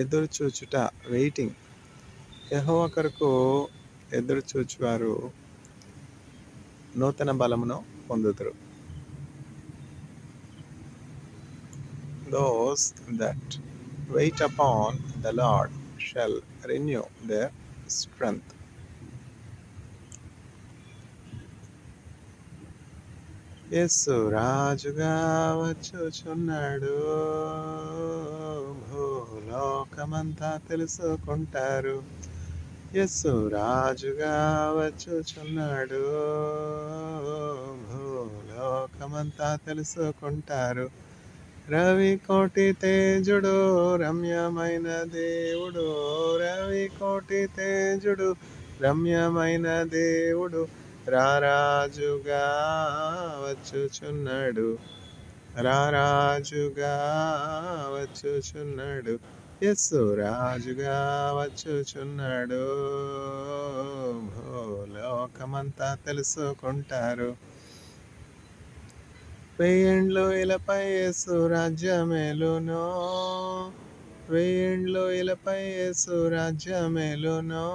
ఎదురు చూచుట వెయిటింగ్. యెహోవా కొరకు ఎదురు చూచువారు నూతన బలమును పొందుదురు. Those that wait upon the Lord shall renew their strength. యేసు రాజుగా వచ్చుచున్నాడు, భూలోకమంతా తెలుసుకుంటారు. యేసు రాజుగా వచ్చుచున్నాడు, భూలోకమంతా తెలుసుకుంటారు. రవి కోటి తేజుడు రమ్యమైన దేవుడు, రవి కోటి తేజుడు రమ్యమైన దేవుడు, రారాజుగా వచ్చుచున్నాడు, రారాజుగా వచ్చుచున్నాడు. యేసు రాజుగా వచ్చుచున్నాడు, భూలోకమంతా తెలుసుకుంటారు. వెయ్యేండ్లు ఇలపై యేసు రాజ్యమేలునో, వెయ్యేండ్లు ఇలపై యేసు రాజ్యమేలునో,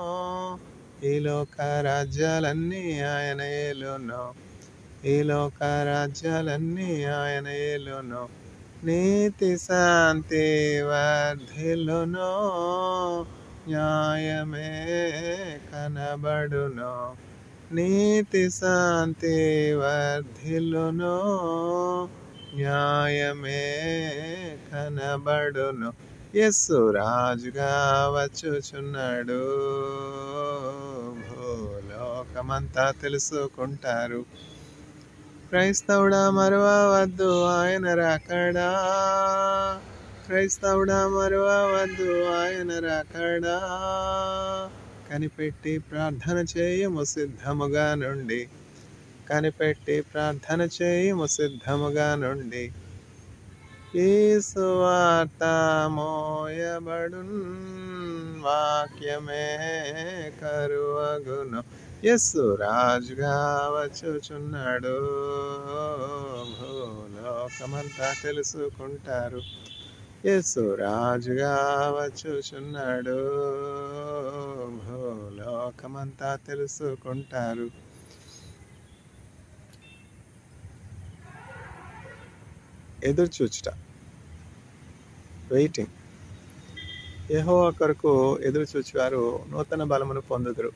ఈ లోక రాజ్యాలన్నీ ఆయన ఏలునో, ఈ లోక రాజ్యాలన్నీ ఆయన ఏలునో. నీతి శాంతి వర్ధిల్లునో, న్యాయమే కనబడునో, నీతి శాంతి వర్ధిల్లునో, న్యాయమే కనబడును. యేసు రాజుగా వచ్చుచున్నాడు, భూలోకమంతా తెలుసుకుంటారు. క్రైస్తవుడా మరువవద్దు ఆయన రాకడా, క్రైస్తవుడా మరువవద్దు ఆయన రాకడా. కనిపెట్టి ప్రార్థన చేయము సిద్ధముగా నుండి, కనిపెట్టి ప్రార్థన చేయము సిద్ధముగా నుండి. ఈ సువార్త మోయబడున్, వాక్యమే కరువగును. యేసు రాజుగా వచ్చుచున్నాడు, భూలోకమంతా తెలుసుకుంటారు. యేసు రాజుగా వచ్చుచున్నాడు, భూలోకమంతా తెలుసుకుంటారు. ఎదురు చూచుట వెయిటింగ్. యెహోవా కొరకు ఎదురు చూచువారు నూతన బలమును పొందుదురు.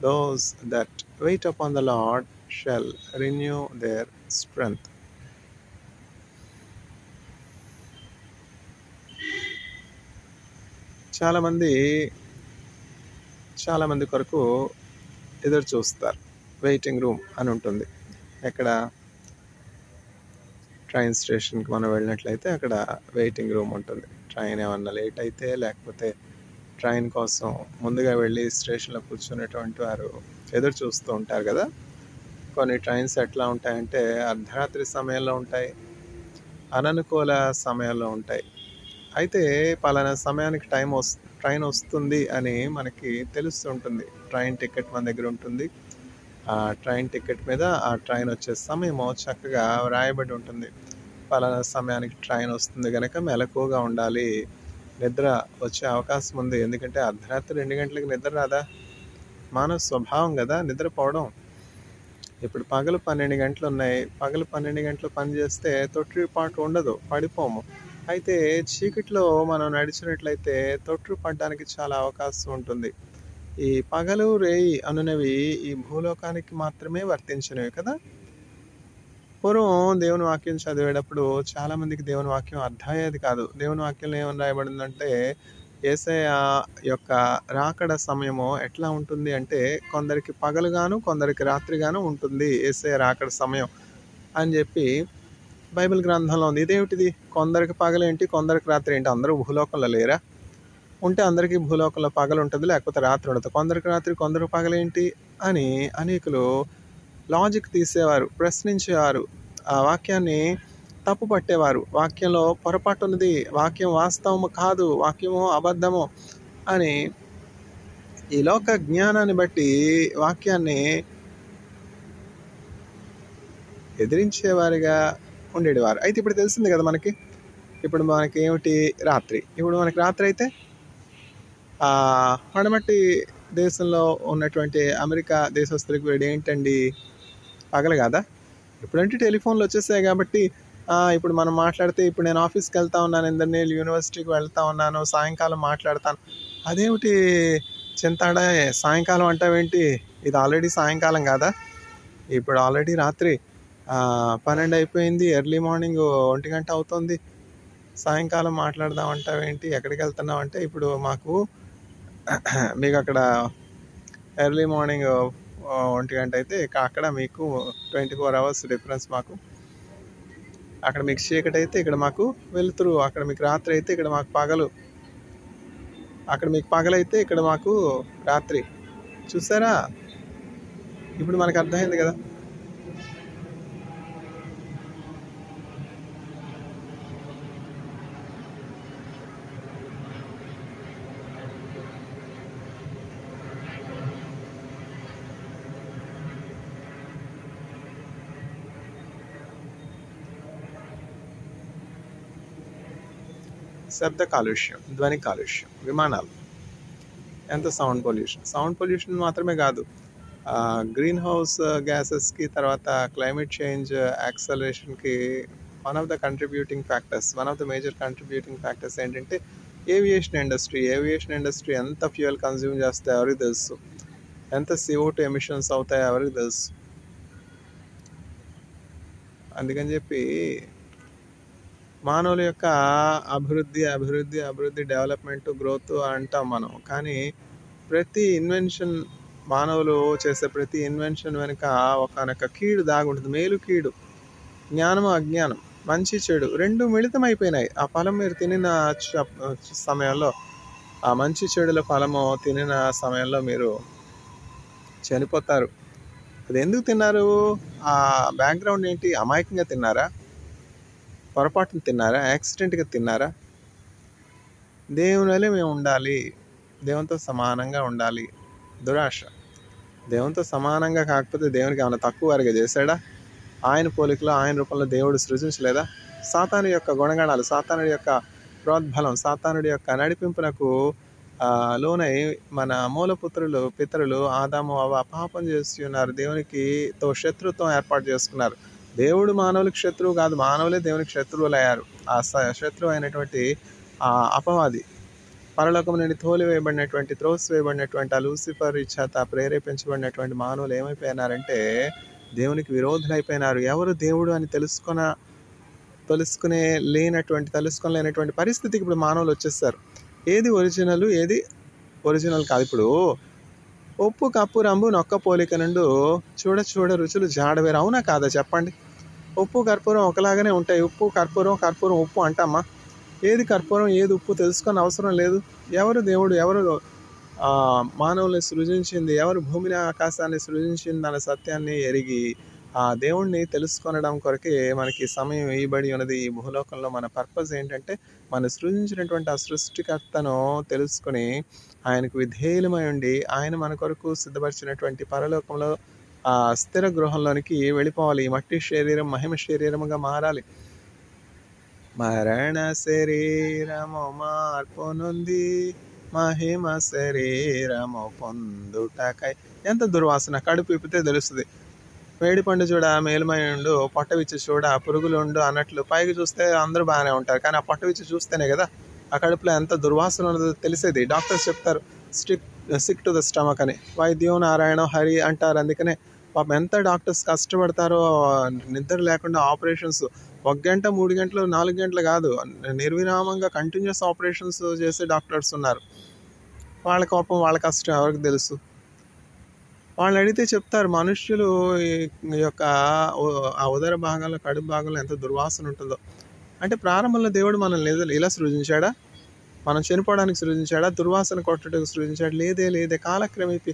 Those that wait upon the Lord shall renew their strength. చాలామంది కొరకు ఎదురు చూస్తారు. వెయిటింగ్ రూమ్ అని ఉంటుంది. ఎక్కడ ట్రైన్ స్టేషన్కి మనం వెళ్ళినట్లయితే అక్కడ వెయిటింగ్ రూమ్ ఉంటుంది. ట్రైన్ ఏమన్నా లేట్ అయితే, లేకపోతే ట్రైన్ కోసం ముందుగా వెళ్ళి స్టేషన్లో కూర్చునేటువంటి వారు ఎదురు చూస్తూ ఉంటారు కదా. కొన్ని ట్రైన్స్ ఎట్లా ఉంటాయంటే అర్ధరాత్రి సమయంలో ఉంటాయి, అననుకూల సమయంలో ఉంటాయి. అయితే పలానా సమయానికి ట్రైన్ వస్తుంది అని మనకి తెలుస్తుంటుంది. ట్రైన్ టికెట్ మన దగ్గర ఉంటుంది. ఆ ట్రైన్ టికెట్ మీద ఆ ట్రైన్ వచ్చే సమయము చక్కగా వ్రాయబడి ఉంటుంది. పలానా సమయానికి ట్రైన్ వస్తుంది కనుక మెలకువగా ఉండాలి, నిద్ర వచ్చే అవకాశం ఉంది. ఎందుకంటే అర్ధరాత్రి 2 గంటలకు నిద్ర రాదా? మానవ స్వభావం కదా నిద్రపోవడం. ఇప్పుడు పగలు 12 గంటలు ఉన్నాయి. పగలు 12 గంటలు పని చేస్తే తొట్టిపాటు ఉండదు, పడిపోము. అయితే చీకట్లో మనం నడిచినట్లయితే తొట్టు పడడానికి చాలా అవకాశం ఉంటుంది. ఈ పగలు రేయి అనునవి ఈ భూలోకానికి మాత్రమే వర్తించినవి కదా. పూర్వం దేవుని వాక్యం చదివేటప్పుడు చాలామందికి దేవుని వాక్యం అర్థమయ్యేది కాదు. దేవుని వాక్యంలో ఏమని రాయబడిందంటే యేసయ్య యొక్క రాకడ సమయము ఎట్లా ఉంటుంది అంటే కొందరికి పగలుగాను కొందరికి రాత్రిగాను ఉంటుంది యేసయ్య రాకడ సమయం అని చెప్పి బైబిల్ గ్రంథంలో ఉంది. ఇదేమిటిది, కొందరికి పగలేంటి కొందరికి రాత్రి ఏంటి? అందరూ భూలోకంలో లేరా? ఉంటే అందరికీ భూలోకంలో పగలు ఉంటుంది, లేకపోతే రాత్రి ఉండదు. కొందరికి రాత్రి కొందరికి పగలేంటి అని అనేకులు లాజిక్ తీసేవారు, ప్రశ్నించేవారు, ఆ వాక్యాన్ని తప్పు పట్టేవారు. వాక్యంలో పొరపాటు ఉన్నది, వాక్యం వాస్తవము కాదు, వాక్యము అబద్ధము అని ఈ లోక జ్ఞానాన్ని బట్టి వాక్యాన్ని ఎదిరించేవారిగా ఉండేవారు. అయితే ఇప్పుడు తెలిసింది కదా మనకి, ఇప్పుడు మనకి ఏమిటి? రాత్రి. ఇప్పుడు మనకి రాత్రి అయితే పడమటి దేశంలో ఉన్నటువంటి అమెరికా దేశస్తులకి వీడు ఏంటండి? పగలు కదా. ఇప్పుడంటే టెలిఫోన్లు వచ్చేసాయి కాబట్టి ఇప్పుడు మనం మాట్లాడితే, ఇప్పుడు నేను ఆఫీస్కి వెళ్తా ఉన్నాను, ఇంద్రనీల్ యూనివర్సిటీకి వెళ్తా ఉన్నాను, సాయంకాలం మాట్లాడతాను. అదేమిటి చింతాడా, సాయంకాలం అంటావేంటి? ఇది ఆల్రెడీ సాయంకాలం కాదా? ఇప్పుడు ఆల్రెడీ రాత్రి 12 అయిపోయింది, ఎర్లీ మార్నింగ్ 1 గంట అవుతుంది. సాయంకాలం మాట్లాడదాం అంటావేంటి? ఎక్కడికి వెళ్తున్నావు అంటే, ఇప్పుడు మాకు మీకు అక్కడ ఎర్లీ మార్నింగ్ 1 గంట అయితే అక్కడ మీకు 24 అవర్స్ డిఫరెన్స్. మాకు అక్కడ మీకు చీకటి అయితే ఇక్కడ మాకు వెలుతురు, అక్కడ మీకు రాత్రి అయితే ఇక్కడ మాకు పగలు, అక్కడ మీకు పగలైతే ఇక్కడ మాకు రాత్రి. చూసారా? ఇప్పుడు మనకు అర్థమైంది కదా. శబ్ద కాలుష్యం, ధ్వని కాలుష్యం, విమానాలు, ఎంత సౌండ్ పొల్యూషన్ మాత్రమే కాదు, గ్రీన్ హౌస్ గ్యాసెస్కి, తర్వాత క్లైమేట్ చేంజ్ యాక్సలరేషన్కి one of the major contributing factors ఏంటంటే ఏవియేషన్ ఇండస్ట్రీ ఎంత ఫ్యూయల్ కన్జ్యూమ్ చేస్తే ఎవరికి తెలుసు, ఎంత CO2 ఎమిషన్స్ అవుతాయో ఎవరికి తెలుసు. అందుకని చెప్పి మానవుల యొక్క అభివృద్ధి డెవలప్మెంట్, గ్రోత్ అంటాం మనం. కానీ ప్రతి ఇన్వెన్షన్, మానవులు చేసే ప్రతి ఇన్వెన్షన్ వెనుక ఒకనొక కీడు దాగుంటుంది. మేలు కీడు, జ్ఞానము అజ్ఞానం, మంచి చెడు రెండు మిళితమైపోయినాయి. ఆ ఫలం మీరు తినిన సమయంలో, ఆ మంచి చెడుల ఫలము తినిన సమయంలో మీరు చనిపోతారు. అది ఎందుకు తిన్నారు? ఆ బ్యాక్గ్రౌండ్ ఏంటి? అమాయకంగా తిన్నారా? పొరపాటున తిన్నారా? యాక్సిడెంట్గా తిన్నారా? దేవుని వల్లే మేము ఉండాలి, దేవునితో సమానంగా ఉండాలి. దురాశ. దేవునితో సమానంగా కాకపోతే దేవునికి ఏమైనా తక్కువ వారిగా చేశాడా? ఆయన పోలికలో, ఆయన రూపంలో దేవుడు సృజించలేదా? సాతాను యొక్క గుణగణాలు, సాతానుడి యొక్క ప్రోద్బలం, సాతానుడి యొక్క నడిపింపునకు లోనై మన పితరులు ఆదాము అవ్వ పాపం చేసి ఉన్నారు. దేవునికి తో శత్రుత్వం ఏర్పాటు చేసుకున్నారు. దేవుడు మానవులకు శత్రువు కాదు, మానవులే దేవునికి శత్రువులు అయ్యారు. ఆ శత్రువు అయినటువంటి ఆ అపవాది, పరలోకం నుండి త్రోసివేయబడినటువంటి ఆ లూసిఫర్ ఇచ్చేత ప్రేరేపించబడినటువంటి మానవులు ఏమైపోయినారంటే దేవునికి విరోధులైపోయినారు. ఎవరు దేవుడు అని తెలుసుకోలేనటువంటి పరిస్థితికి ఇప్పుడు మానవులు వచ్చేస్తారు. ఏది ఒరిజినల్ కాదు. ఇప్పుడు ఉప్పు కప్పు రంబు నొక్క పోలిక నుండి చూడ రుచులు జాడవేరు, అవునా కాదా చెప్పండి? ఉప్పు కర్పూరం ఒకలాగానే ఉంటాయి. ఉప్పు కర్పూరం ఉప్పు అంటామా? ఏది కర్పూరం ఏది ఉప్పు తెలుసుకొని అవసరం లేదు. ఎవరు దేవుడు, ఎవరు మానవుల్ని సృజించింది, ఎవరు భూమిని ఆకాశాన్ని సృజించింది అనే సత్యాన్ని ఎరిగి ఆ దేవుణ్ణి తెలుసుకొనడం కొరకే మనకి సమయం వేయబడి ఉన్నది. ఈ భూలోకంలో మన పర్పస్ ఏంటంటే మనం సృజించినటువంటి ఆ సృష్టికర్తను తెలుసుకుని ఆయనకు విధేయులమై ఉండి ఆయన మన కొరకు సిద్ధపరిచినటువంటి పరలోకంలో ఆ స్థిర గృహంలోనికి వెళ్ళిపోవాలి. ఈ మట్టి శరీరం మహిమ శరీరముగా మారాలి. మరణ శరీరము మార్పు నుండి మహిమ శరీరము పొందుటకై. ఎంత దుర్వాసన! కడుపు ఇప్పితే తెలుస్తుంది. వేడి పండు చూడ మేలుమైండు, పొట్టవిచ్చి చూడ పురుగులుండు అన్నట్లు పైకి చూస్తే అందరూ బాగానే ఉంటారు, కానీ ఆ పొట్టవిచ్చి చూస్తేనే కదా ఆ కడుపులో ఎంత దుర్వాసన ఉన్నదో తెలిసేది. డాక్టర్స్ చెప్తారు సిక్ టు ద స్టమక్ అని. వైద్యం నారాయణ హరి అంటారు. అందుకనే పాపం ఎంత డాక్టర్స్ కష్టపడతారో, నిద్ర లేకుండా ఆపరేషన్స్ 1 గంట 3 గంటలు 4 గంటలు కాదు, నిర్విరామంగా కంటిన్యూస్ ఆపరేషన్స్ చేసే డాక్టర్స్ ఉన్నారు. వాళ్ళ కోపం వాళ్ళ కష్టం ఎవరికి తెలుసు? వాళ్ళని అడిగితే చెప్తారు మనుష్యులు యొక్క ఆ ఉదర భాగంలో, కడుపు భాగంలో ఎంత దుర్వాసన ఉంటుందో. అంటే ప్రారంభంలో దేవుడు మనల్ని ఇలా సృజించాడా? మనం చనిపోవడానికి సృజించాడా? దుర్వాసన కొట్టడానికి సృజించాడు? లేదే. కాలక్రమేపీ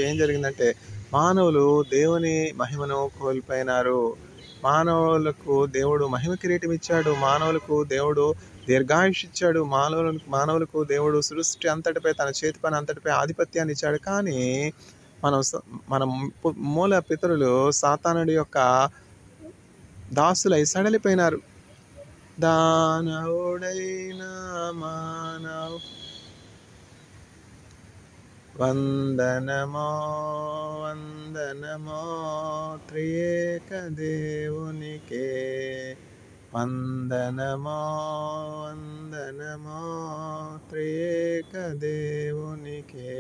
ఏం జరిగిందంటే మానవులు దేవుని మహిమను కోల్పోయినారు. మానవులకు దేవుడు మహిమ కిరీటం ఇచ్చాడు, మానవులకు దేవుడు దీర్ఘాయుష్ ఇచ్చాడు, మానవులకు దేవుడు సృష్టి అంతటిపై, తన చేతి పని అంతటిపై ఆధిపత్యాన్ని ఇచ్చాడు. కానీ మన మూల పితరులు సాతానుడి యొక్క దాసులై సడలిపోయినారు. దానవుడైన మానవు వందనమో వందనమో త్రియేక దేవునికే వందనమో వందనమో త్రియేక దేవునికే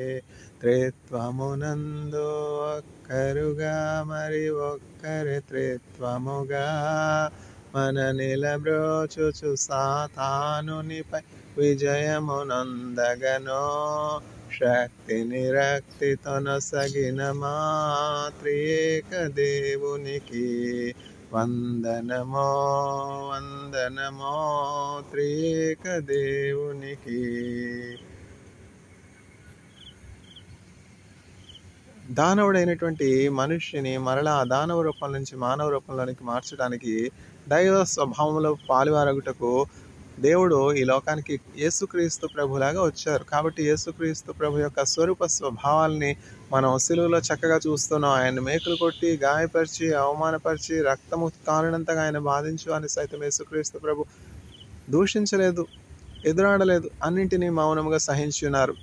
త్రిత్వమునందు ఒక్కరుగా మరి ఒక్కరి త్రిత్వముగా మన నిలబ్రోచుచు సాతానునిపై విజయమునందగనో శక్తి నిరక్తితో నొసగిన మా త్రియేక దేవునికి వందనమో వందనమో త్రియేక దేవునికి. దానవుడైనటువంటి మనుష్యుని మరలా దానవ రూపం నుంచి మానవ రూపంలోనికి మార్చడానికి దైవ స్వభావంలో పాలువారగుటకు దేవుడు ఈ లోకానికి యేసుక్రీస్తు ప్రభులాగా వచ్చారు. కాబట్టి యేసుక్రీస్తు ప్రభు యొక్క స్వరూప స్వభావాల్ని మనం సిలువలో చక్కగా చూస్తున్నాం. ఆయన మేకులు కొట్టి గాయపరిచి అవమానపరిచి రక్తము కారణంతగా ఆయన బాధించు అని సైతం యేసుక్రీస్తు ప్రభు దూషించలేదు, ఎదురాడలేదు, అన్నింటినీ మౌనముగా సహించున్నారు.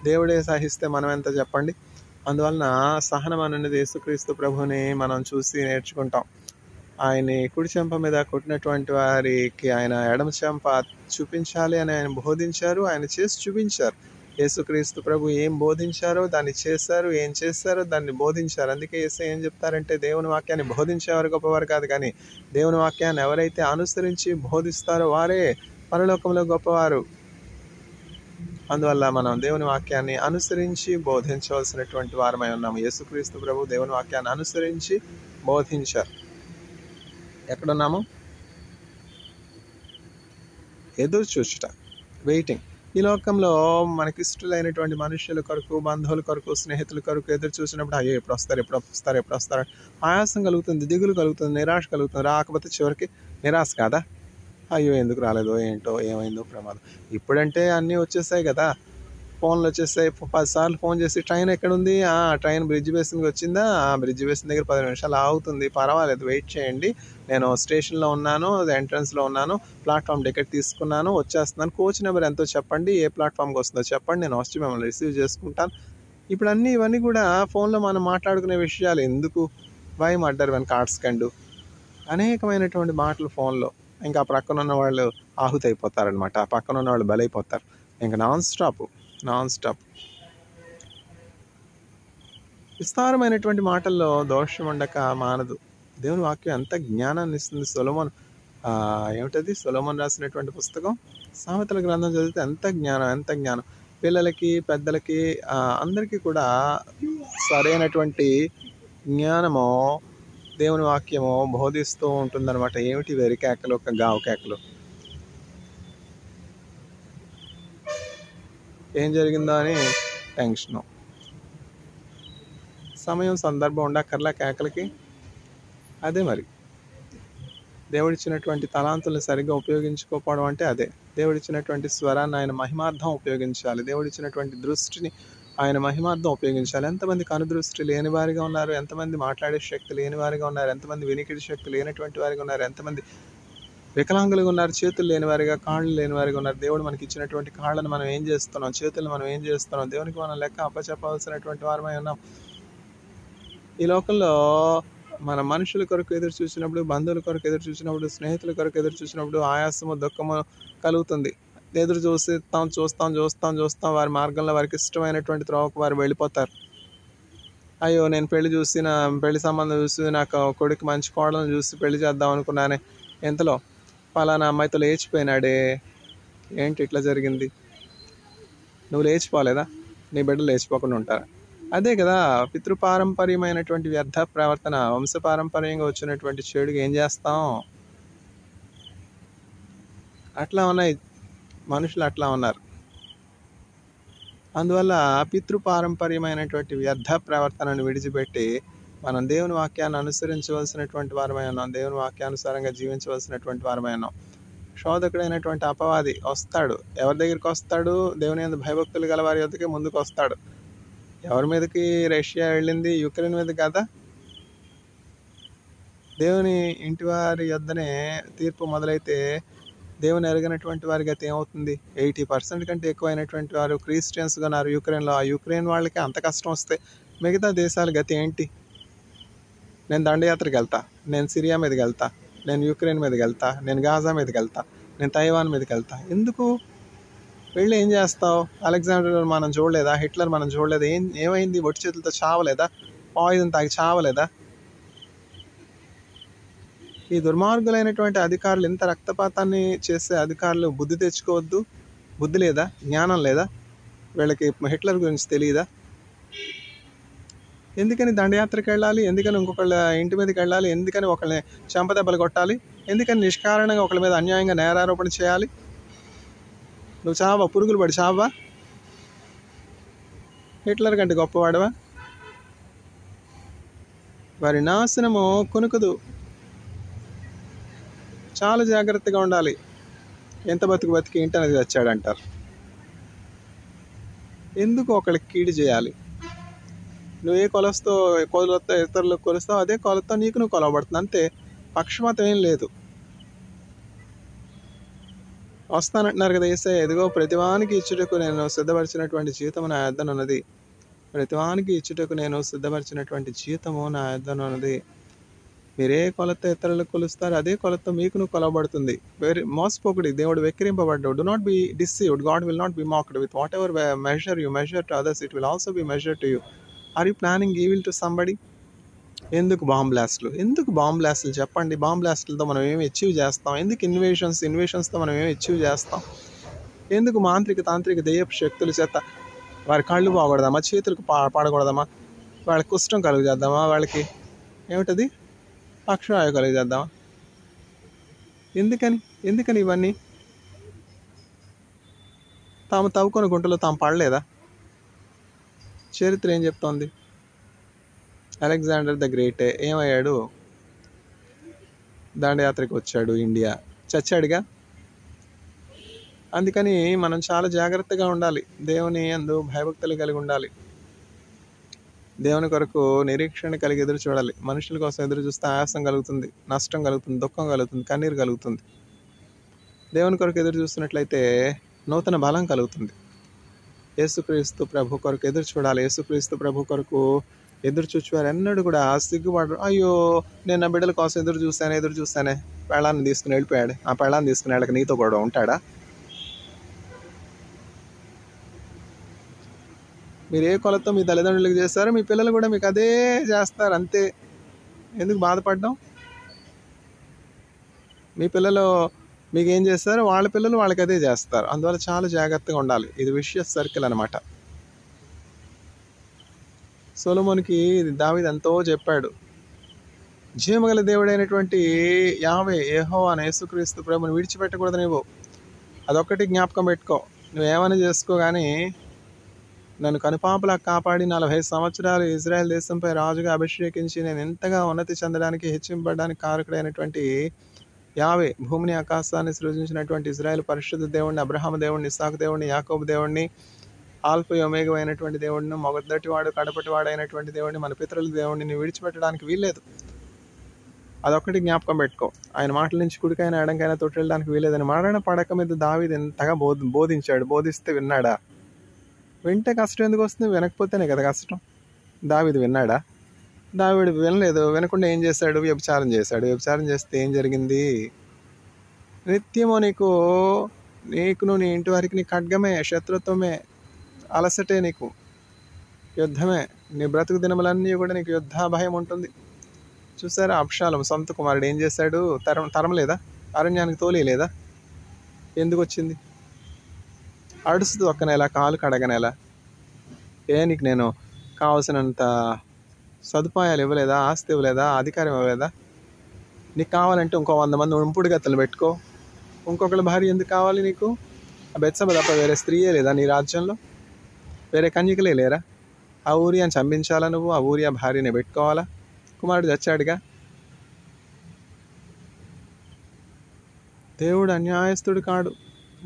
దేవుడే సహిస్తే మనం ఎంత చెప్పండి. అందువలన సహనం అనేది యేసుక్రీస్తు ప్రభుని మనం చూసి నేర్చుకుంటాం. ఆయన్ని కుడి చెంప మీద కొట్టినటువంటి వారికి ఆయన ఎడమ చెంప చూపించాలి అని ఆయన బోధించారు, ఆయన చేసి చూపించారు. యేసుక్రీస్తు ప్రభు ఏం బోధించారో దాన్ని చేశారు, ఏం చేశారో దాన్ని బోధించారు. అందుకే యేసు ఏం చెప్తారంటే దేవుని వాక్యాన్ని బోధించేవారు గొప్పవారు కాదు, కానీ దేవుని వాక్యాన్ని ఎవరైతే అనుసరించి బోధిస్తారో వారే పరలోకంలో గొప్పవారు. అందువల్ల మనం దేవుని వాక్యాన్ని అనుసరించి బోధించవలసినటువంటి వారమై ఉన్నాము. యేసుక్రీస్తు ప్రభు దేవుని వాక్యాన్ని అనుసరించి బోధించారు. ఎక్కడున్నాము? ఎదురు చూచుట, వెయిటింగ్. ఈ లోకంలో మనకిష్టలైనటువంటి మనుషుల కొరకు, బంధువుల కొరకు, స్నేహితుల కొరకు ఎదురు చూసినప్పుడు అయ్యో ఎప్పుడు వస్తారు ఆయాసం కలుగుతుంది, దిగులు కలుగుతుంది, నిరాశ కలుగుతుంది. రాకపోతే చివరికి నిరాశ కాదా? అయ్యో ఎందుకు రాలేదో ఏంటో, ఏమైందో ప్రమాదం. ఇప్పుడంటే అన్నీ వచ్చేసాయి కదా, ఫోన్లు వచ్చేసాయి. 10 సార్లు ఫోన్ చేసి ట్రైన్ ఎక్కడుంది, ట్రైన్ బ్రిడ్జ్ బేసిన్కి వచ్చిందా, బ్రిడ్జ్ బేసిన్ దగ్గర 10 నిమిషాలు ఆగుతుంది, పర్వాలేదు వెయిట్ చేయండి, నేను స్టేషన్లో ఉన్నాను, ఎంట్రన్స్లో ఉన్నాను, ప్లాట్ఫామ్ టికెట్ తీసుకున్నాను, వచ్చేస్తున్నాను, కోచ్ నెంబర్ ఎంతో చెప్పండి, ఏ ప్లాట్ఫామ్కి వస్తుందో చెప్పండి, నేను వచ్చి మిమ్మల్ని రిసీవ్ చేసుకుంటాను. ఇప్పుడు ఇవన్నీ కూడా ఫోన్లో మనం మాట్లాడుకునే విషయాలు. ఎందుకు? Why murder when cards can do, అనేకమైనటువంటి మాటలు ఫోన్లో. ఇంకా పక్కన ఉన్న వాళ్ళు ఆహుతి అయిపోతారనమాట, ఆ పక్కన ఉన్న వాళ్ళు బలైపోతారు. ఇంకా నాన్ స్టాప్ విస్తారమైనటువంటి మాటల్లో దోషం ఉండక మానదు. దేవుని వాక్యం ఎంత జ్ఞానాన్ని ఇస్తుంది. సొలొమోన్ రాసినటువంటి పుస్తకం సామెతల గ్రంథం చదివితే ఎంత జ్ఞానం. పిల్లలకి, పెద్దలకి, అందరికీ కూడా సరైనటువంటి జ్ఞానము దేవుని వాక్యము బోధిస్తూ ఉంటుందన్నమాట. ఏమిటి వెరి కేకలు, ఒక గావు కేకలు. ఏం జరిగిందో అని టెన్షను. సమయం సందర్భం ఉండక్కర్లా కేకలకి. అదే మరి దేవుడిచ్చినటువంటి తలాంతులను సరిగ్గా ఉపయోగించుకోకపోవడం అంటే అదే. దేవుడిచ్చినటువంటి స్వరాన్ని ఆయన మహిమార్థం ఉపయోగించాలి, దేవుడిచ్చినటువంటి దృష్టిని ఆయన మహిమార్థం ఉపయోగించాలి. ఎంతమంది కనుదృష్టి లేని వారిగా ఉన్నారు, ఎంతమంది మాట్లాడే శక్తి లేని వారిగా ఉన్నారు, ఎంతమంది వినికిడి శక్తి లేనటువంటి వారిగా ఉన్నారు, ఎంతమంది వికలాంగులుగా ఉన్నారు, చేతులు లేని వారిగా, కాళ్ళు లేని వారిగా ఉన్నారు. దేవుడు మనకి ఇచ్చినటువంటి కాళ్ళను మనం ఏం చేస్తున్నాం, చేతులను మనం ఏం చేస్తున్నాం, దేవునికి మనం లెక్క అప్పచెప్పవలసినటువంటి వారమై ఉన్నాం. ఈ లోకంలో మన మనుషుల కొరకు ఎదురు చూసినప్పుడు, బంధువుల కొరకు ఎదురు చూసినప్పుడు, స్నేహితుల కొరకు ఎదురు చూసినప్పుడు ఆయాసము, దుఃఖము కలుగుతుంది. ఎదురు చూస్తాం. వారి మార్గంలో వారికి ఇష్టమైనటువంటి త్రోవకు వారు వెళ్ళిపోతారు. అయ్యో నేను పెళ్లి సంబంధం చూసి నాకు కొడుకు మంచి కోడలను చూసి పెళ్లి చేద్దాం అనుకున్నానే, ఎంతలో పలానా అమ్మాయితో లేచిపోయినాడే, ఏంటి ఇట్లా జరిగింది? నువ్వు లేచిపోలేదా? నీ బిడ్డలు లేచిపోకుండా ఉంటారా? అదే కదా పితృపారంపర్యమైనటువంటి వ్యర్థ ప్రవర్తన. వంశపారంపర్యంగా వచ్చినటువంటి చెడుగా ఏం చేస్తాం? అట్లా ఉన్నాయి మనుషులు, అట్లా ఉన్నారు. అందువల్ల పితృపారంపర్యమైనటువంటి వ్యర్థ ప్రవర్తనను విడిచిపెట్టి మనం దేవుని వాక్యాన్ని అనుసరించవలసినటువంటి వారమై ఉన్నాం, దేవుని వాక్యానుసారంగా జీవించవలసినటువంటి వారమై ఉన్నాం. శోధకుడైనటువంటి అపవాది వస్తాడు. ఎవరి దగ్గరికి వస్తాడు? దేవుని యందు భయభక్తులు గల వారి యొద్దకే ముందుకు వస్తాడు. ఎవరి మీదకి రష్యా వెళ్ళింది? యుక్రెయిన్ మీద కదా. దేవుని ఇంటి వారి యొద్దనే తీర్పు మొదలైతే దేవుని ఎరగనటువంటి వారి గతి ఏమవుతుంది? 80% కంటే ఎక్కువైనటువంటి వారు క్రిస్టియన్స్గా ఉన్నారు యుక్రెయిన్లో. ఆ యుక్రెయిన్ వాళ్ళకి అంత కష్టం వస్తే మిగతా దేశాల గతి ఏంటి? నేను దండయాత్రకు వెళ్తా, నేను సిరియా మీదకి వెళ్తా, నేను యుక్రెయిన్ మీదకి వెళ్తా, నేను గాజా మీదకి వెళ్తా, నేను తైవాన్ మీదకి వెళ్తా. ఎందుకు వెళ్ళి ఏం చేస్తావు? అలెగ్జాండర్ మనం చూడలేదా? హిట్లర్ మనం చూడలేదా? ఏమైంది? ఒట్టి చేతులతో చావలేదా? పాయిజన్ తాగి చావలేదా? ఈ దుర్మార్గులైనటువంటి అధికారులు, ఇంత రక్తపాతాన్ని చేసే అధికారులు బుద్ధి తెచ్చుకోవద్దు? బుద్ధి లేదా? జ్ఞానం లేదా? వీళ్ళకి హిట్లర్ గురించి తెలియదా? ఎందుకని దండయాత్రకు వెళ్ళాలి? ఎందుకని ఇంకొకళ్ళ ఇంటి మీదకి వెళ్ళాలి? ఎందుకని ఒకళ్ళని చెంపదెబ్బలు కొట్టాలి? ఎందుకని నిష్కారణంగా ఒకళ్ళ మీద అన్యాయంగా నేరారోపణ చేయాలి? నువ్వు చావా? పురుగులు పడి చావా? హిట్లర్ కంటే గొప్పవాడవా? వారి నాశనము కొనుకదు. చాలా జాగ్రత్తగా ఉండాలి. ఎంత బతికి ఇంటనేది వచ్చాడంటారు. ఎందుకు ఒకళ్ళకి కీడు చేయాలి? నువ్వు ఏ కొలతో ఇతరులకు కొలుస్తావు, అదే కొలతో నీకు నువ్వు కొలవబడుతుంది. అంతే, పక్షపాతం ఏం లేదు. వస్తానంటున్నారు కదా యేసయ్య, ఎదుగో ప్రతివానికి ఇచ్చుటకు నేను సిద్ధపరిచినటువంటి జీతము నా యొద్దనున్నది. ప్రతివానికి ఇచ్చుటకు నేను సిద్ధపరిచినటువంటి జీతము నా యొద్దనున్నది. మీరే కొలత ఇతరులకు కొలుస్తారు, అదే కొలత మీకు నువ్వు కొలవబడుతుంది. మోసపోకుడి, దేవుడు వెక్కిరింపబడ్డాడు. Do not be deceived, God will not be mocked. With whatever measure you measure to others, it will also be measure to you. Are you planning evil to somebody? ఎందుకు బాంబ్ బ్లాస్ట్లు? ఎందుకు bomb బ్లాస్ట్లు చెప్పండి? Bomb బ్లాస్ట్లతో మనం ఏమి achieve చేస్తాం? ఎందుకు ఇన్వేషన్స్తో మనం ఏమి అచీవ్ చేస్తాం? ఎందుకు తాంత్రిక దెయ్యపు శక్తుల చేత వారి కళ్ళు బాగూడదామా? చేతులకు పాడకూడదామా? వాళ్ళకి కుష్టం కలుగు చేద్దామా? వాళ్ళకి ఏమిటది పక్షవాయు కలుగు చేద్దామా? ఎందుకని ఇవన్నీ? తాము తవ్వుకొని గుంటలో తాము పడలేదా? చరిత్ర ఏం చెప్తోంది? అలెగ్జాండర్ ద గ్రేటే ఏమయ్యాడు? దండయాత్రకు వచ్చాడు ఇండియా, చచ్చాడుగా. అందుకని మనం చాలా జాగ్రత్తగా ఉండాలి. దేవుని యందు భయభక్తులు కలిగి ఉండాలి. దేవుని కొరకు నిరీక్షణ కలిగి ఎదురు చూడాలి. మనుషుల కోసం ఎదురు చూస్తే ఆయాసం కలుగుతుంది, నష్టం కలుగుతుంది, దుఃఖం కలుగుతుంది, కన్నీరు కలుగుతుంది. దేవుని కొరకు ఎదురు చూస్తున్నట్లయితే నూతన బలం కలుగుతుంది. యేసుక్రీస్తు ప్రభు కొరకు ఎదురు చూడాలి. యేసుక్రీస్తు ప్రభు కొరకు ఎదురు చూచేవారు ఎన్నడూ కూడా సిగ్గుపడరు. అయ్యో, నేను నా బిడ్డల కోసం ఎదురు చూస్తానే, పెళ్ళాన్ని తీసుకుని వెళ్ళిపోయాడు, ఆ పెళ్ళాన్ని తీసుకుని వెళ్ళక నీతో కూడా ఉంటాడా? మీరు ఏ కొలతో మీ తల్లిదండ్రులకు చేస్తారో మీ పిల్లలు కూడా మీకు అదే చేస్తారు. అంతే. ఎందుకు బాధపడడం? మీ పిల్లలు మీకు ఏం చేస్తారో వాళ్ళ పిల్లలు వాళ్ళకి అదే చేస్తారు. అందువల్ల చాలా జాగ్రత్తగా ఉండాలి. ఇది విషియస్ సర్కిల్ అనమాట. సొలొమోనుకి దావీదు ఎంతో చెప్పాడు. జీవగల దేవుడైనటువంటి యెహోవా యేసుక్రీస్తు ప్రభుని విడిచిపెట్టకూడదు. నువ్వు అదొక్కటి జ్ఞాపకం పెట్టుకో. నువ్వేమైనా చేసుకో, కానీ నన్ను కనుపాపలా కాపాడి 40 సంవత్సరాలు ఇజ్రాయెల్ దేశంపై రాజుగా అభిషేకించి నేను ఎంతగా ఉన్నతి చెందడానికి, హెచ్చింపడానికి కారకుడైనటువంటి యావే, భూమిని ఆకాశాన్ని సృజించినటువంటి ఇజ్రాయెల్ పరిశుద్ధ దేవుడిని, అబ్రహాము దేవుడిని, ఇస్సాకు దేవుడిని, యాకోబు దేవుడిని, ఆల్ఫా ఒమేగా అయినటువంటి దేవుడిని, మొదటివాడు కడపటివాడు అయినటువంటి దేవుడిని, మన పితరుల దేవుడిని విడిచిపెట్టడానికి వీల్లేదు. అదొక్కటి జ్ఞాపకం పెట్టుకో. ఆయన మాటల నుంచి కుడికైనా ఎడంకైనా తొట్టెళ్ళడానికి వీలేదని మరణ పడక మీద దావీదు ఎంతగా బోధించాడు. బోధిస్తే విన్నాడా? వింటే కష్టం ఎందుకు వస్తుంది? వినకపోతేనే కదా కష్టం. దావీదు విన్నాడా? దావీదు వినలేదు. వినకుండా ఏం చేశాడు? వ్యభిచారం చేశాడు. వ్యభిచారం చేస్తే ఏం జరిగింది? నిత్యము నీకును నీ ఇంటి వారికి నీ ఖడ్గమే, శత్రుత్వమే, అలసటే, నీకు యుద్ధమే. నీ బ్రతుకు దినములన్నీ కూడా నీకు యుద్ధ భయం ఉంటుంది. చూసారా, అబ్షాలోము సొంత కుమారుడు ఏం చేశాడు? తరమలేదా? అరణ్యానికి తోలేదా? ఎందుకు వచ్చింది? అడుసుతూ ఒక్కనేలా, కాలు కడగనేలా? నీకు నేను కావాల్సినంత సదుపాయాలు ఇవ్వలేదా? ఆస్తి ఇవ్వలేదా? అధికారం ఇవ్వలేదా? నీకు కావాలంటే ఇంకో 100 మంది ఉంపుడు గత్తలు పెట్టుకో. ఇంకొకళ్ళ భార్య ఎందుకు కావాలి నీకు? ఆ బెత్సెబ తప్ప వేరే స్త్రీయే లేదా నీ రాజ్యంలో? వేరే కన్యకలే లేరా? ఆ ఊరియాని చంపించాలా నువ్వు? ఆ ఊరియా భార్యని పెట్టుకోవాలా? కుమారుడు చచ్చాడుగా. దేవుడు అన్యాయస్తుడు కాడు.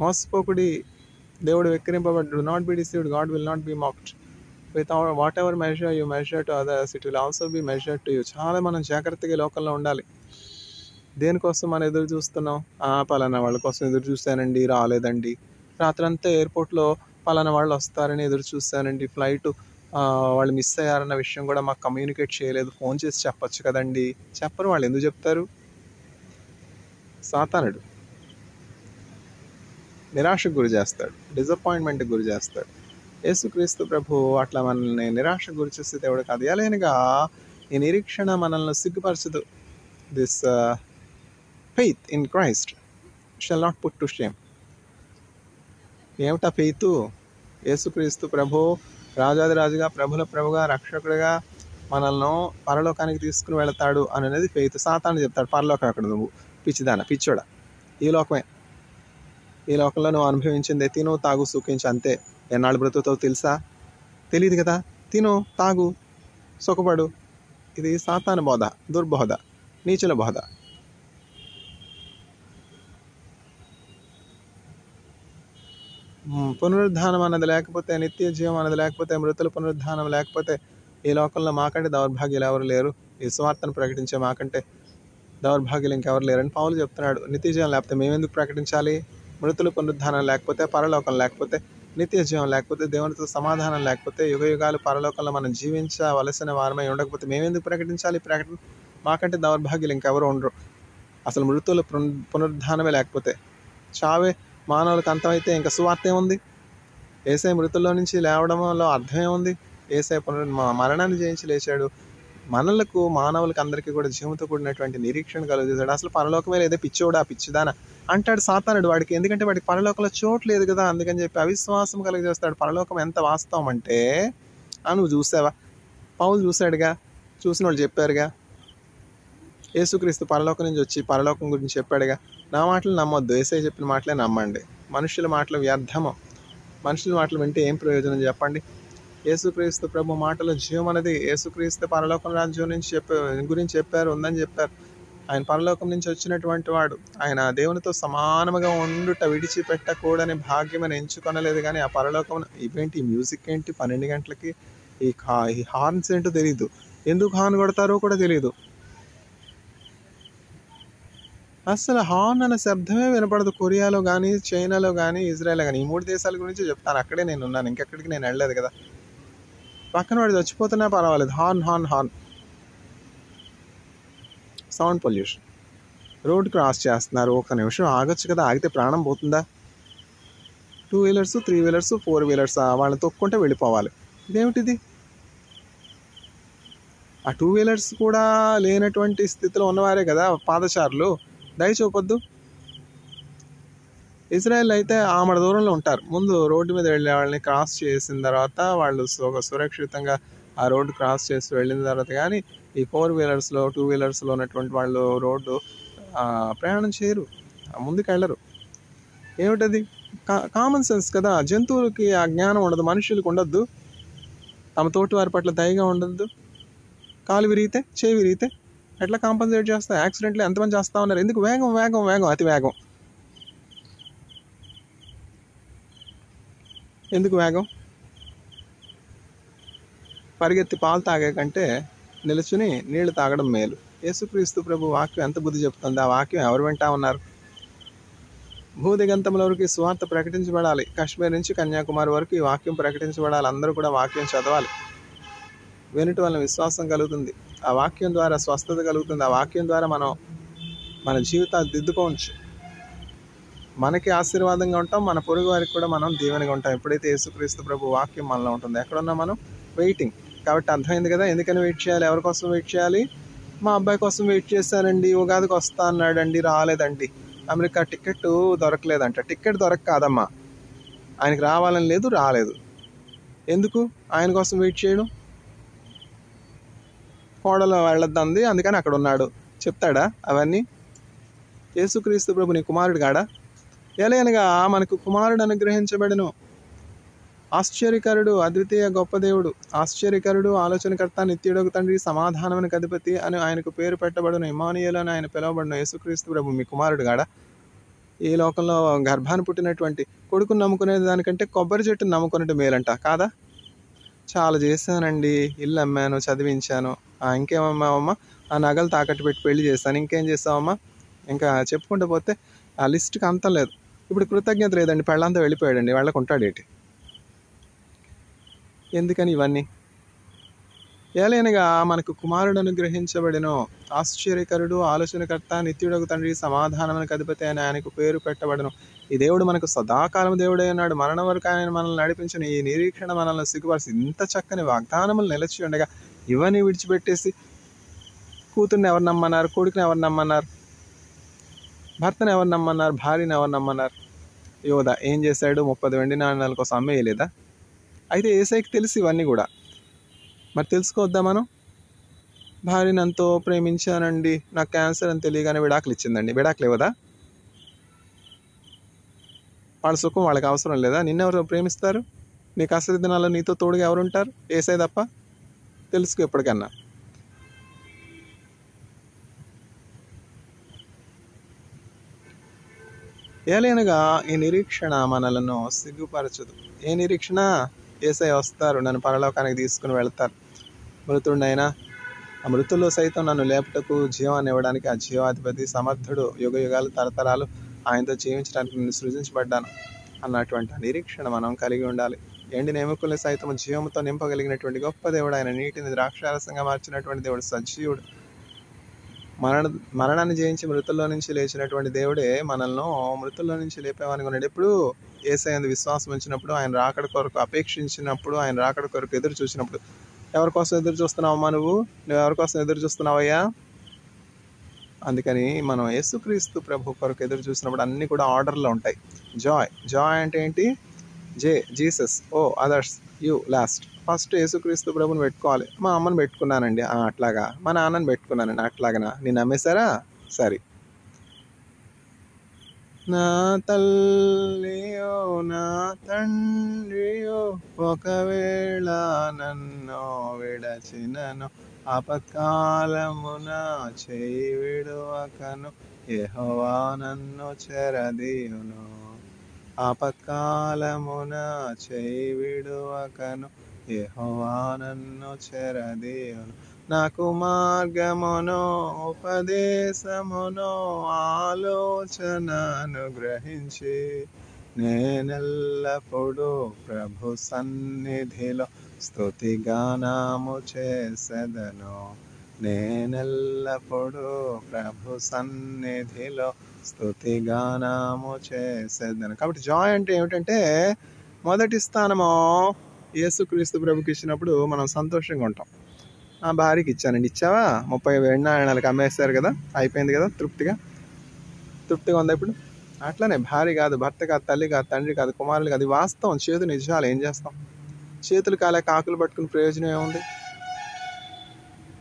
మోసపోకుడి, దేవుడు వెక్కిరింపబడ్డు. Do not be deceived, God will not be mocked. With whatever measure you measure to others, it will also be measure to you. చాలా మనం జాగ్రత్తగా లోకంలో ఉండాలి. దేనికోసం మనం ఎదురు చూస్తున్నాం? పలానా వాళ్ళ కోసం ఎదురు చూశానండి, రాలేదండి. రాత్రంతా ఎయిర్పోర్ట్‌లో పలానా వాళ్ళు వస్తారని ఎదురు చూశానండి. ఫ్లైటు వాళ్ళు మిస్ అయ్యారన్న విషయం కూడా మాకు కమ్యూనికేట్ చేయలేదు. ఫోన్ చేసి చెప్పొచ్చు కదండీ. చెప్పరు. వాళ్ళు ఎందుకు చెప్తారు? సాతానుడు నిరాశకు గురి చేస్తాడు, డిసప్పాయింట్మెంట్కి గురి చేస్తాడు. యేసుక్రీస్తు ప్రభు అట్లా మనల్ని నిరాశకు గురి చేసే దేవుడు కాదు. ఎలాగనగా ఈ నిరీక్షణ మనల్ని సిగ్గుపరచదు. This faith in Christ shall not put to shame. ఏమిటా ఫెయిత్? యేసుక్రీస్తు ప్రభు రాజాదిరాజుగా, ప్రభుల ప్రభుగా, రక్షకుడిగా మనల్ని పరలోకానికి తీసుకుని వెళతాడు అనేది ఫెయిత్. సాతాను చెప్తాడు పరలోకం ఎక్కడ, నువ్వు పిచ్చిదాన, పిచ్చోడా, ఈ లోకమే, ఈ లోకంలో నువ్వు అనుభవించిందే, తిను తాగు సుఖించు అంతే. ఎన్నాళ్ళు బ్రతుకుతావు తెలుసా? తెలియదు కదా. తిను తాగు సుఖపడు. ఇది సాతాను బోధ, దుర్బోధ, నీచుల బోధ. పునరుద్ధానం అన్నది లేకపోతే, నిత్య జీవం అన్నది లేకపోతే, మృతుల పునరుద్ధానం లేకపోతే ఈ లోకంలో మాకంటే దౌర్భాగ్యులు ఎవరు లేరు. ఈ సువార్తను ప్రకటించే మాకంటే దౌర్భాగ్యులు ఇంకెవరు లేరని పౌలు చెప్తున్నాడు. నిత్య జీవం లేకపోతే మేమెందుకు ప్రకటించాలి? మృతుల పునరుద్ధానం లేకపోతే, పరలోకం లేకపోతే, నిత్య జీవం లేకపోతే, దేవునితో సమాధానం లేకపోతే, యుగ యుగాలు పరలోకంలో మనం జీవించవలసిన వారమై ఉండకపోతే మేమెందుకు ప్రకటించాలి? ప్రకటన మాకంటే దౌర్భాగ్యులు ఇంకెవరు ఉండరు. అసలు మృతుల పునరుద్ధానమే లేకపోతే, చావే మానవులకు అంతమైతే ఇంకా సువార్త ఏముంది? యేసయ్య మృతుల్లో నుంచి లేవడంలో అర్థమే ఉంది. యేసయ్య మరణాన్ని జయించి లేచాడు. మనలకు, మానవులకు అందరికీ కూడా జీవంతో కూడినటువంటి నిరీక్షణ కలుగుతాడు. అసలు పరలోకమే లేదే, పిచ్చోడా, పిచ్చిదానా అంటాడు సాతానుడు వాడికి. ఎందుకంటే వాడికి పరలోకంలో చోటు లేదు కదా. అందుకని చెప్పి అవిశ్వాసం కలిగజేస్తాడు. పరలోకం ఎంత వాస్తవం అంటే, నువ్వు చూసావా? పౌలు చూశాడుగా, చూసిన వాళ్ళు చెప్పారుగా. యేసుక్రీస్తు పరలోకం నుంచి వచ్చి పరలోకం గురించి చెప్పాడుగా. నా మాటలు నమ్మొద్దు, యేసయ్య చెప్పిన మాటలే నమ్మండి. మనుషుల మాటలు వ్యర్థము. మనుషుల మాటలు వింటే ఏం ప్రయోజనం చెప్పండి? యేసుక్రీస్తు ప్రభు మాటలో జీవం అనేది, యేసుక్రీస్తు పరలోకం రాజ్యం నుంచి గురించి చెప్పారు, ఉందని చెప్పారు. ఆయన పరలోకం నుంచి వచ్చినటువంటి వాడు. ఆయన దేవునితో సమానముగా ఉండుట విడిచిపెట్టకూడని భాగ్యమని ఎంచుకొనలేదు. కానీ ఆ పరలోకం ఇవేంటి, మ్యూజిక్ ఏంటి 12 గంటలకి, ఈ హార్న్స్ ఏంటో తెలియదు, ఎందుకు హార్న్ కొడతారో కూడా తెలియదు. అసలు హార్న్ అనే శబ్దమే వినపడదు. కొరియాలో కానీ, చైనాలో కానీ, ఇజ్రాయెల్ కానీ, ఈ 3 దేశాల గురించి చెప్తాను. అక్కడే నేను ఉన్నాను, ఇంకెక్కడికి నేను వెళ్ళలేదు కదా. పక్కన వాడు చచ్చిపోతున్నా పర్వాలేదు, horn horn horn. Sound pollution. Road cross చేస్తున్నారు, 1 నిమిషం ఆగొచ్చు కదా. ఆగితే ప్రాణం పోతుందా? 2 వీలర్స్, 3 వీలర్స్, 4 వీలర్స్ వాళ్ళని తొక్కుంటే వెళ్ళిపోవాలి. ఇదేమిటిది? ఆ 2 వీలర్స్ కూడా లేనటువంటి స్థితిలో ఉన్నవారే కదా పాదచారులు. దయ చూపొద్దు. ఇజ్రాయెల్ అయితే ఆమడ దూరంలో ఉంటారు. ముందు రోడ్డు మీద వెళ్ళే వాళ్ళని క్రాస్ చేసిన తర్వాత వాళ్ళు సురక్షితంగా ఆ రోడ్డు క్రాస్ చేసి వెళ్ళిన తర్వాత కానీ ఈ 4 వీలర్స్లో, 2 వీలర్స్లో ఉన్నటువంటి వాళ్ళు రోడ్డు ప్రయాణం చేయరు, ముందుకు వెళ్ళరు. ఏమిటది? కామన్ సెన్స్ కదా. జంతువులకి ఆ జ్ఞానం ఉండదు, మనుషులకు ఉండద్దు. తమ తోటి వారి పట్ల దయగా ఉండద్దు. కాలు విరిగితే, చేయి విరిగితే ఎట్లా కాంపన్సేట్ చేస్తాయి? యాక్సిడెంట్లు ఎంతమంది చేస్తూ ఉన్నారు? ఎందుకు? వేగం వేగం వేగం, అతి వేగం. ఎందుకు వేగం? పరిగెత్తి పాలు తాగే కంటే నిలుచుని నీళ్లు తాగడం మేలు. యేసుక్రీస్తు ప్రభు వాక్యం ఎంత బుద్ధి చెప్తుంది? ఆ వాక్యం ఎవరు వింటా ఉన్నారు? భూదిగంతముల వరకు ఈ సువార్త ప్రకటించబడాలి. కాశ్మీర్ నుంచి కన్యాకుమారి వరకు ఈ వాక్యం ప్రకటించబడాలి. అందరూ కూడా వాక్యం చదవాలి. వినటం వల్ల విశ్వాసం కలుగుతుంది. ఆ వాక్యం ద్వారా స్వస్థత కలుగుతుంది. ఆ వాక్యం ద్వారా మనం మన జీవితాలు దిద్దుకోవచ్చు. మనకి ఆశీర్వాదంగా ఉంటాం, మన పొరుగు వారికి కూడా మనం దీవెనగా ఉంటాం ఎప్పుడైతే యేసుక్రీస్తు ప్రభు వాక్యం మనలో ఉంటుందో. ఎక్కడున్నా మనం వెయిటింగ్. కాబట్టి అర్థమైంది కదా ఎందుకని వెయిట్ చేయాలి, ఎవరి కోసం వెయిట్ చేయాలి? మా అబ్బాయి కోసం వెయిట్ చేశానండి, ఉగాదికి వస్తా అన్నాడండి, రాలేదండి. America ticket దొరకలేదంట. టికెట్ దొరక కాదమ్మా, ఆయనకి రావాలని లేదు, రాలేదు. ఎందుకు ఆయన కోసం వెయిట్ చేయడం? కోడలో వెళ్ళొద్దంది, అందుకని అక్కడ ఉన్నాడు. చెప్తాడా అవన్నీ? యేసుక్రీస్తు ప్రభు నీ కుమారుడు కాడా? ఎలాగనగా మనకు కుమారుడు అనుగ్రహించబడను. ఆశ్చర్యకరుడు, అద్వితీయ గొప్ప దేవుడు, ఆశ్చర్యకరుడు, ఆలోచనకర్త, నిత్యుడొక తండ్రి, సమాధానమునకు అధిపతి అని ఆయనకు పేరు పెట్టబడును. ఇమ్మానుయేలు అని ఆయన పిలువబడును. యేసుక్రీస్తు ప్రభు మీ కుమారుడు కాడా? ఈ లోకంలో గర్భాన్ని పుట్టినటువంటి కొడుకుని నమ్ముకునే దానికంటే కొబ్బరి చెట్టును నమ్ముకున్నట్టు మేలంట కాదా? చాలా చేశానండి, ఇల్లు అమ్మాను, చదివించాను, ఇంకేమమ్మావమ్మా? ఆ నగలు తాకట్టు పెట్టి పెళ్లి చేశాను, ఇంకేం చేస్తావమ్మా? ఇంకా చెప్పుకుంటూ పోతే ఆ లిస్ట్కి అంతం లేదు. ఇప్పుడు కృతజ్ఞత లేదండి, పెళ్ళంతా వెళ్ళిపోయాడండి, వెళ్ళకుంటాడేటి? ఎందుకని ఇవన్నీ? ఏలైనగా మనకు కుమారుడు అనుగ్రహించబడినో, ఆశ్చర్యకరుడు, ఆలోచనకర్త, నిత్యుడగు తండ్రి, సమాధానమునకు అధిపతి అని ఆయనకు పేరు పెట్టబడను. ఈ దేవుడు మనకు సదాకాలం దేవుడై ఉన్నాడు. మరణం వరకు ఆయన మనల్ని నడిపించిన ఈ నిరీక్షణ మనల్ని సిగ్గుపరిచి ఇంత చక్కని వాగ్దానములు నిలిచి ఉండగా ఇవన్నీ విడిచిపెట్టేసి కూతుర్ని ఎవరు నమ్మన్నారు, కొడుకుని ఎవరు నమ్మన్నారు, భర్తను ఎవరు నమ్మన్నారు, భార్యను ఎవరు నమ్మన్నారు? యోధ ఏం చేశాడు? 30 వెండి నాణ్యాల కోసం అమ్మేయలేదా? అయితే ఏసైకి తెలుసు ఇవన్నీ కూడా. మరి తెలుసుకోవద్దా మనం? భార్యను ఎంతో ప్రేమించానండి, నాకు క్యాన్సర్ అని తెలియగానే విడాకులు ఇచ్చిందండి, విడాకులు ఇవ్వదా? వాళ్ళ సుఖం వాళ్ళకి అవసరం లేదా? నిన్నెవరు ప్రేమిస్తారు? నీ కష్ట దినాల్లో నీతో తోడుగా ఎవరుంటారు? ఏసై తప్ప. తెలుసుకో ఎప్పటికన్నా. ఏలైనగా ఈ నిరీక్షణ మనలను సిగ్గుపరచదు. ఏ నిరీక్షణ? ఏసై వస్తారు, నన్ను పరలోకానికి తీసుకుని వెళ్తారు. మృతుడినైనా ఆ మృతుల్లో సైతం నన్ను లేపుటకు జీవాన్ని ఇవ్వడానికి ఆ జీవాధిపతి సమర్థుడు, యుగ యుగాలు తరతరాలు ఆయనతో జీవించడానికి నేను సృజించబడ్డాను అన్నటువంటి నిరీక్షణ మనం కలిగి ఉండాలి. ఎండిన ఎముకల్ని సైతం జీవంతో నింపగలిగినటువంటి గొప్ప దేవుడు ఆయన. నీటిని ద్రాక్షారసంగా మార్చినటువంటి దేవుడు, సజీవుడు. మరణాన్ని జయించి మృతుల్లో నుంచి లేచినటువంటి దేవుడే మనల్ని మృతుల్లో నుంచి లేపేవానికి ఉన్నాడు. ఎప్పుడు? యేసయ్యందు విశ్వాసం ఉంచినప్పుడు, ఆయన రాకడ కొరకు అపేక్షించినప్పుడు, ఆయన రాకడ కొరకు ఎదురు చూసినప్పుడు. ఎవరి కోసం ఎదురు చూస్తున్నావమ్మా? నువ్వు ఎవరి కోసం ఎదురు చూస్తున్నావయ్యా? అందుకని మనం యేసుక్రీస్తు ప్రభు కొరకు ఎదురు చూసినప్పుడు అన్నీ కూడా ఆర్డర్లో ఉంటాయి. జాయ్ అంటే ఏంటి? Jesus, others, you last. First యేసుక్రీస్తు ప్రభుని పెట్టుకోవాలి. మా అమ్మని పెట్టుకున్నానండి, అట్లాగా. మా నాన్నని పెట్టుకున్నానండి, అట్లాగనా? నేను నమ్మేశారా? సరే. నా తల్లియో నా తండ్రియో ఒకవేళ నన్ను విడచినను, ఆపత్కాలమున చేయి విడువకను, యెహోవా నన్ను చెరదీయును. ఆపత్కాలమున చేయి విడువకను, యెహోవా నన్ను చెరదీయును. నాకు మార్గమును, ఉపదేశమును, ఆలోచనను గ్రహించి నేనెల్లప్పుడూ ప్రభు సన్నిధిలో స్తుతిగానము చేసెదను. నేనెల్లప్పుడూ ప్రభు సన్నిధిలో స్తుతిగానము చేసేదను. కాబట్టి జాయ్ అంటే ఏమిటంటే, మొదటి స్థానము యేసుక్రీస్తు ప్రభుకి ఇచ్చినప్పుడు మనం సంతోషంగా ఉంటాం. ఆ భార్యకి ఇచ్చానండి, ఇచ్చావా? 30 వెండి నాణ్యాలకు అమ్మేస్తారు కదా, అయిపోయింది కదా, తృప్తిగా ఉందా ఇప్పుడు? అట్లానే భార్య కాదు, భర్త కాదు, తల్లి కాదు, తండ్రి కాదు, కుమారులు కాదు. వాస్తవం, చేదు నిజాలు. ఏం చేస్తాం? చేతులు కాలేక ఆకులు పట్టుకుని ప్రయోజనం ఏముంది?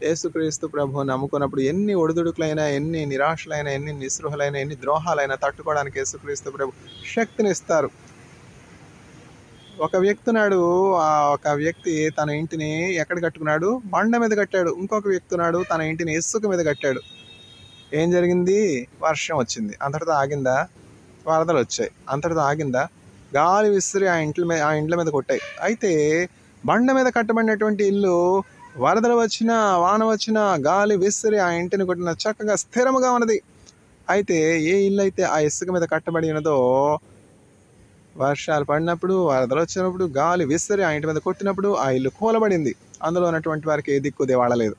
యేసుక్రీస్తు ప్రభు నమ్ముకున్నప్పుడు ఎన్ని ఒడిదుడుకులైనా, ఎన్ని నిరాశలైనా, ఎన్ని నిస్పృహలైనా, ఎన్ని ద్రోహాలైనా తట్టుకోవడానికి యేసుక్రీస్తు ప్రభు శక్తిని ఇస్తారు. ఒక వ్యక్తి తన ఇంటిని ఎక్కడ కట్టుకున్నాడు? బండ మీద కట్టాడు. ఇంకొక వ్యక్తి ఉన్నాడు, తన ఇంటిని ఇసుక మీద కట్టాడు. ఏం జరిగింది? వర్షం వచ్చింది, అంతటితో ఆగిందా? వరదలు వచ్చాయి, అంతటితో ఆగిందా? గాలి విసిరి ఆ ఇండ్ల మీద కొట్టాయి. అయితే బండ మీద కట్టబడినటువంటి ఇల్లు వరదలు వచ్చినా, వాన వచ్చినా, గాలి విసిరి ఆ ఇంటిని కొట్టిన చక్కగా స్థిరముగా ఉన్నది. అయితే ఏ ఇల్లు అయితే ఆ ఇసుక మీద కట్టబడి ఉన్నదో, వర్షాలు పడినప్పుడు, వరదలు వచ్చినప్పుడు, గాలి విసిరి ఆ ఇంటి మీద కొట్టినప్పుడు ఆ ఇల్లు కూలబడింది. అందులో ఉన్నటువంటి వారికి ఏ దిక్కు దివాళలేదు,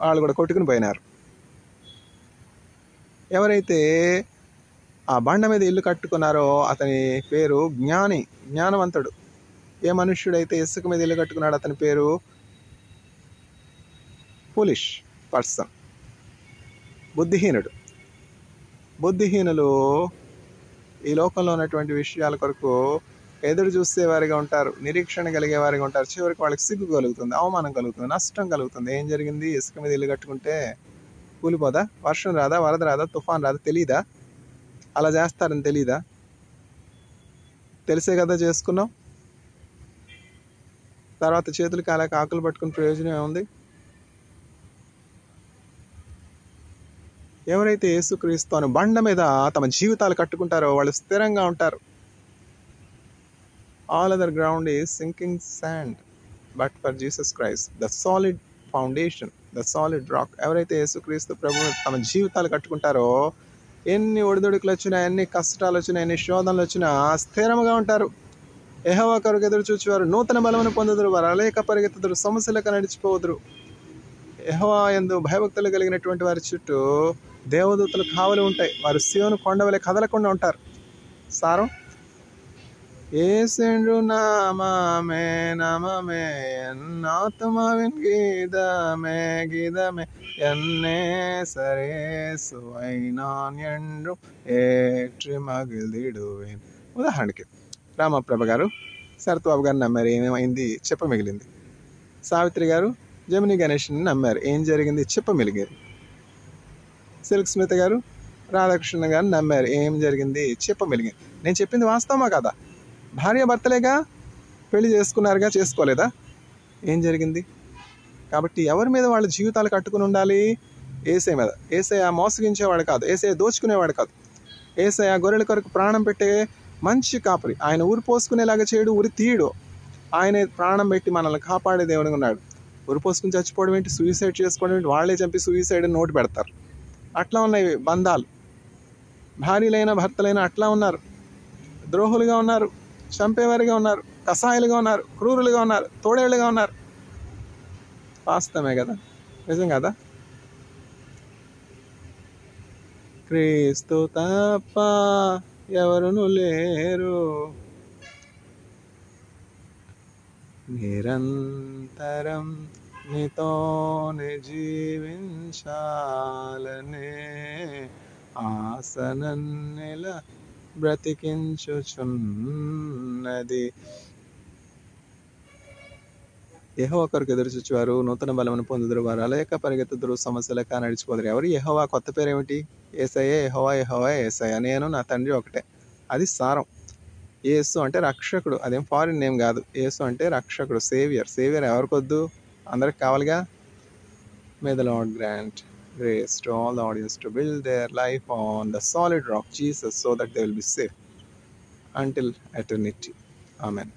వాళ్ళు కూడా కొట్టుకుని పోయినారు. ఎవరైతే ఆ బండ మీద ఇల్లు కట్టుకున్నారో అతని పేరు జ్ఞానవంతుడు. ఏ మనుష్యుడైతే ఇసుక మీద ఇల్లు కట్టుకున్నాడో అతని పేరు ఫూలిష్ పర్సన్, బుద్ధిహీనులు ఈ లోకంలో ఉన్నటువంటి విషయాల కొరకు ఎదురు చూసేవారిగా ఉంటారు, నిరీక్షణ కలిగేవారిగా ఉంటారు. చివరికి వాళ్ళకి సిగ్గు కలుగుతుంది, అవమానం కలుగుతుంది, నష్టం కలుగుతుంది. ఏం జరిగింది? ఇసుక మీద ఇల్లు కట్టుకుంటే కూలిపోదా? వర్షం రాదా? వరద రాదా? తుఫాన్ రాదా? తెలీదా? అలా చేస్తారని తెలీదా? తెలిసే కదా చేసుకున్నాం. తర్వాత చేతులు కాలేక ఆకులు పట్టుకుని ప్రయోజనం ఏముంది? ఎవరైతే యేసుక్రీస్తు అను బండ మీద తమ జీవితాలు కట్టుకుంటారో వాళ్ళు స్థిరంగా ఉంటారు. All other ground is sinking sand, but for Jesus Christ the solid foundation, the solid rock. ఎవరైతే యేసుక్రీస్తు ప్రభు తమ జీవితాలు కట్టుకుంటారో ఎన్ని ఒడిదుడుకులు వచ్చినా, ఎన్ని కష్టాలు వచ్చినా, ఎన్ని శోధనలు వచ్చినా స్థిరంగా ఉంటారు. యెహోవా కొరకు ఎదురు చూచేవారు నూతన బలమును పొందుదురు, వారు అలేక పరిగెత్తుదురు, సమస్యలకు నడిచిపోదురు. యెహోవా యందు భయభక్తులు కలిగినటువంటి వారి చుట్టూ దేవదూతలు కావలి ఉంటాయి. వారు సీయోను కొండ వలె కదలకుండా ఉంటారు. సారం, యేసెండు నామమే నామమే ఎన్నాత్మావిన్ గీతమే గీతమే ఎన్నే సరేసువై నాన్ ఎండ్రు ఏట్రి మగిలిడువేన్. ఉదాహరణకి రామప్రభ గారు శరత్బాబు గారిని నమ్మారు, ఏమేమైంది చెప్ప మిగిలింది. సావిత్రి గారు జమిని గణేష్ని నమ్మారు, ఏం జరిగింది చెప్ప మిగిలింది. సిల్క్ స్మిత గారు రాధాకృష్ణ గారిని నమ్మారు, ఏం జరిగింది చెప్ప మిగిలింది. నేను చెప్పింది వాస్తవమా కదా? భార్య భర్తలేగా, పెళ్లి చేసుకున్నారుగా, చేసుకోలేదా? ఏం జరిగింది? కాబట్టి ఎవరి మీద వాళ్ళ జీవితాలు కట్టుకుని ఉండాలి? యేసయ్య మీద. యేసయ్య మోసగించేవాడు కాదు, యేసయ్య దోచుకునేవాడు కాదు. యేసయ్య గొర్రెల కొరకు ప్రాణం పెట్టే మంచి కాపరి. ఆయన ఊరి పోసుకునేలాగా చేయడు, ఊరి తీయడు. ఆయనే ప్రాణం పెట్టి మనల్ని కాపాడే దేవుడిగా ఉన్నాడు. ఊరి పోసుకుని చచ్చిపోవడం ఏంటి, సూసైడ్ చేసుకోవడం ఏంటి, వాళ్ళే చంపి సూసైడ్ నోటు పెడతారు. అట్లా ఉన్నాయి బంధాలు. భార్యలైనా భర్తలైనా అట్లా ఉన్నారు. ద్రోహులుగా ఉన్నారు, చంపేవారిగా ఉన్నారు, కసాయిలుగా ఉన్నారు, క్రూరులుగా ఉన్నారు, తోడేళ్ళుగా ఉన్నారు. వాస్తవమే కదా, నిజం కదా? క్రీస్తు తప్ప ఎవరును లేరు, నిరంతరం నీతోనే జీవించాలనే ఆసనన్నెల బ్రతికించుచున్నది. యెహోవా కొరకు ఎదురు చూచేవారు నూతన బలమును పొందుదురు, వారు అలేక పరిగెత్తుదురు, సమస్యలక నడిచిపోదురు. ఎవరు? యెహోవా. కొత్త పేరు ఏమిటి? యేసయ్యే. యెహోవా యెహోవా యేసయ్య. నేను నా తండ్రి ఒకటే. అది సారం. యేసు అంటే రక్షకుడు, అదేం ఫారిన్ నేమ్ కాదు. యేసు అంటే రక్షకుడు, సేవియర్. సేవియర్ ఎవరికొద్దు? అందరికి కావాలిగా. May the Lord grant grace to all the audience to build their life on the solid rock Jesus, so that they will be safe until eternity. Amen.